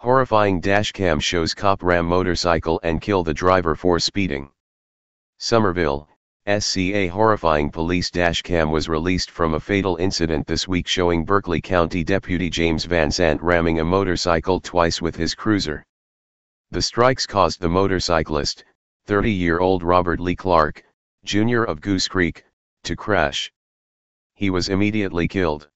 Horrifying dashcam shows cop ram motorcycle and kill the driver for speeding. Somerville, SCA. Horrifying police dashcam was released from a fatal incident this week showing Berkeley County Deputy James Van Zandt ramming a motorcycle twice with his cruiser. The strikes caused the motorcyclist, 30-year-old Robert Lee Clark, Jr. of Goose Creek, to crash. He was immediately killed.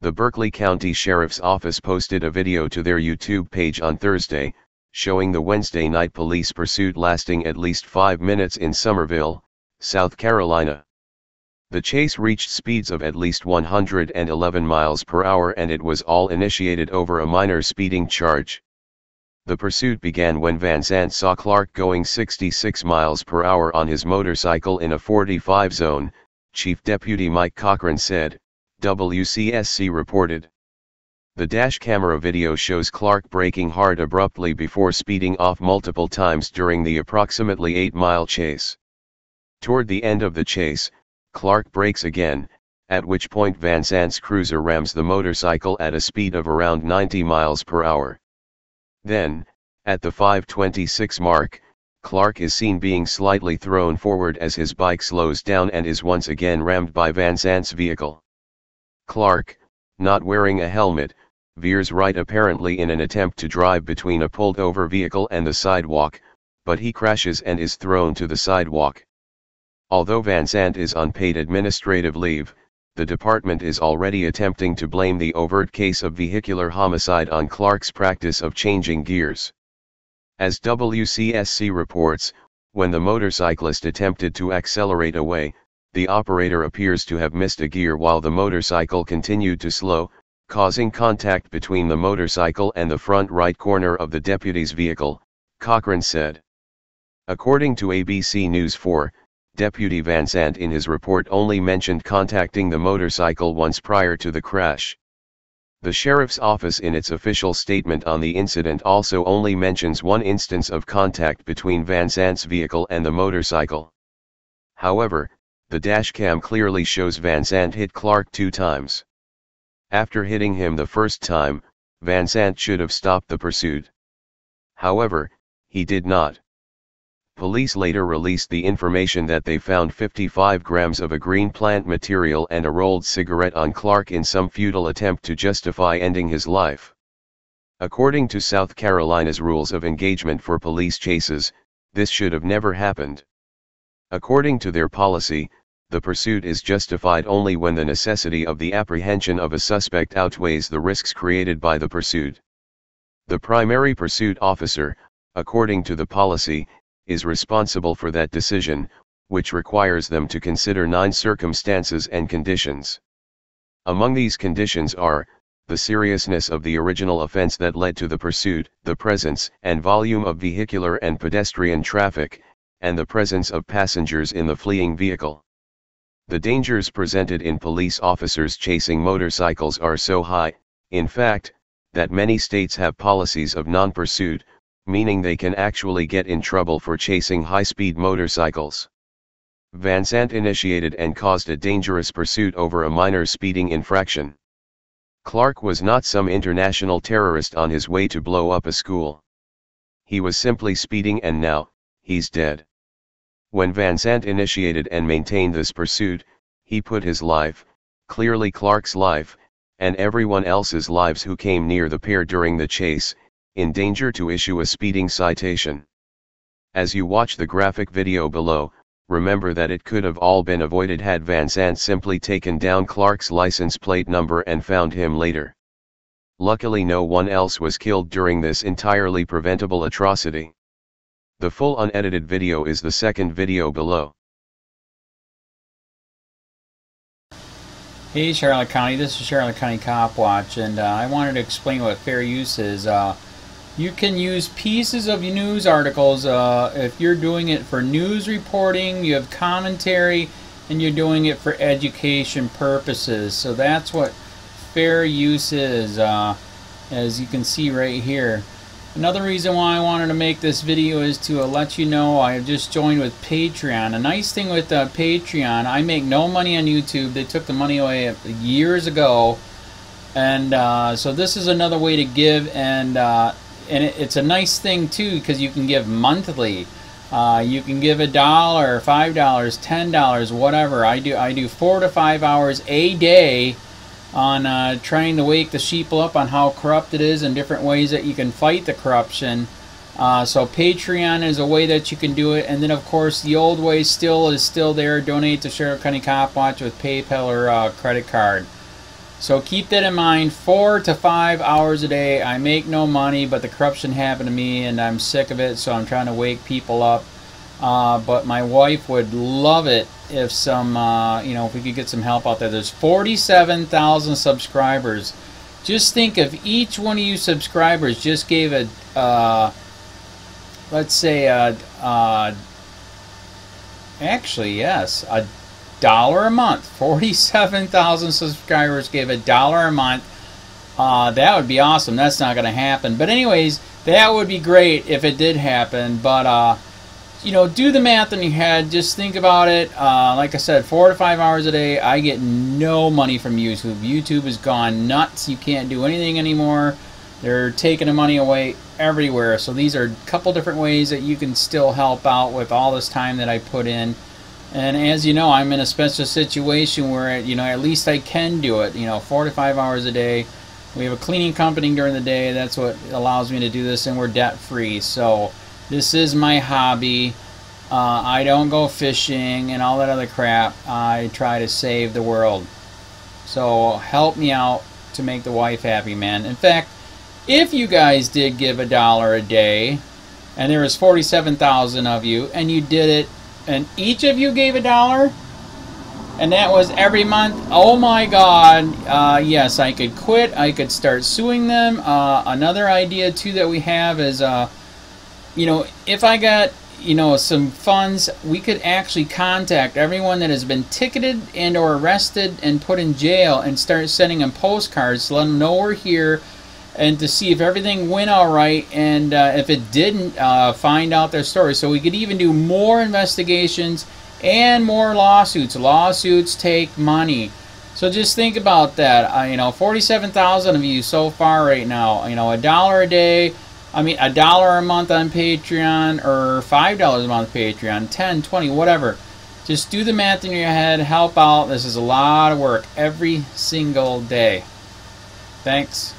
The Berkeley County Sheriff's Office posted a video to their YouTube page on Thursday, showing the Wednesday night police pursuit lasting at least 5 minutes in Somerville, South Carolina. The chase reached speeds of at least 111 miles per hour and it was all initiated over a minor speeding charge. The pursuit began when Van Zandt saw Clark going 66 miles per hour on his motorcycle in a 45 zone, Chief Deputy Mike Cochran said, WCSC reported. The dash camera video shows Clark braking hard abruptly before speeding off multiple times during the approximately 8-mile chase. Toward the end of the chase, Clark brakes again, at which point Van Zandt's cruiser rams the motorcycle at a speed of around 90 miles per hour. Then, at the 5:26 mark, Clark is seen being slightly thrown forward as his bike slows down and is once again rammed by Van Zandt's vehicle. Clark, not wearing a helmet, veers right apparently in an attempt to drive between a pulled-over vehicle and the sidewalk, but he crashes and is thrown to the sidewalk. Although Van Zandt is on paid administrative leave, the department is already attempting to blame the overt case of vehicular homicide on Clark's practice of changing gears. As WCSC reports, when the motorcyclist attempted to accelerate away, the operator appears to have missed a gear while the motorcycle continued to slow, causing contact between the motorcycle and the front right corner of the deputy's vehicle, Cochran said. According to ABC News 4, Deputy Van Zandt in his report only mentioned contacting the motorcycle once prior to the crash. The sheriff's office in its official statement on the incident also only mentions one instance of contact between Van Zandt's vehicle and the motorcycle. However, the dashcam clearly shows Van Zandt hit Clark 2 times. After hitting him the first time, Van Zandt should have stopped the pursuit. However, he did not. Police later released the information that they found 55 grams of a green plant material and a rolled cigarette on Clark in some futile attempt to justify ending his life. According to South Carolina's rules of engagement for police chases, this should have never happened. According to their policy, the pursuit is justified only when the necessity of the apprehension of a suspect outweighs the risks created by the pursuit. The primary pursuit officer, according to the policy, is responsible for that decision, which requires them to consider 9 circumstances and conditions. Among these conditions are, the seriousness of the original offense that led to the pursuit, the presence and volume of vehicular and pedestrian traffic, and the presence of passengers in the fleeing vehicle. The dangers presented in police officers chasing motorcycles are so high, in fact, that many states have policies of non-pursuit, meaning they can actually get in trouble for chasing high-speed motorcycles. Van Zandt initiated and caused a dangerous pursuit over a minor speeding infraction. Clark was not some international terrorist on his way to blow up a school. He was simply speeding and now, he's dead. When Van Zandt initiated and maintained this pursuit, he put his life, clearly Clark's life, and everyone else's lives who came near the pair during the chase, in danger to issue a speeding citation. As you watch the graphic video below, remember that it could have all been avoided had Van Zandt simply taken down Clark's license plate number and found him later. Luckily no one else was killed during this entirely preventable atrocity. The full unedited video is the second video below. Hey Charlotte County, this is Charlotte County COPWATCH, and I wanted to explain what fair use is. You can use pieces of news articles if you're doing it for news reporting, you have commentary, and you're doing it for education purposes. So that's what fair use is, as you can see right here. Another reason why I wanted to make this video is to let you know I have just joined with Patreon. A nice thing with Patreon, I make no money on YouTube. They took the money away years ago, and so this is another way to give, and it's a nice thing too because you can give monthly. You can give $1, $5, $10, whatever. I do 4 to 5 hours a day on trying to wake the sheeple up on how corrupt it is and different ways that you can fight the corruption. So Patreon is a way that you can do it, and then of course the old way is still there. Donate to Charlotte County COPWATCH with PayPal or credit card. So keep that in mind. 4 to 5 hours a day. I make no money, but the corruption happened to me and I'm sick of it, so I'm trying to wake people up. But my wife would love it if if we could get some help out there. There's 47,000 subscribers. Just think if each one of you subscribers just gave let's say actually yes, $1 a month. 47,000 subscribers gave $1 a month. That would be awesome. That's not going to happen. But anyways, that would be great if it did happen. But do the math in your head. Just think about it. Like I said, 4 to 5 hours a day. I get no money from YouTube. YouTube has gone nuts. You can't do anything anymore. They're taking the money away everywhere. So these are a couple different ways that you can still help out with all this time that I put in. And as you know, I'm in a special situation where, at least I can do it, 4 to 5 hours a day. We have a cleaning company during the day. That's what allows me to do this, and we're debt free. So This is my hobby. I don't go fishing and all that other crap. I try to save the world. So help me out to make the wife happy, man. In fact, if you guys did give $1 a day, and there was 47,000 of you, and you did it, and each of you gave $1, and that was every month, oh my God, yes, I could quit. I could start suing them. Another idea too that we have is, you know, if I got, you know, some funds, we could actually contact everyone that has been ticketed and or arrested and put in jail and start sending them postcards to let them know we're here, and to see if everything went all right, and if it didn't, find out their story. So we could even do more investigations and more lawsuits. Lawsuits take money. So just think about that. You know, 47,000 of you so far right now. You know, $1 a day. I mean, $1 a month on Patreon, or $5 a month Patreon, 10, 20, whatever. Just do the math in your head. Help out. This is a lot of work every single day. Thanks.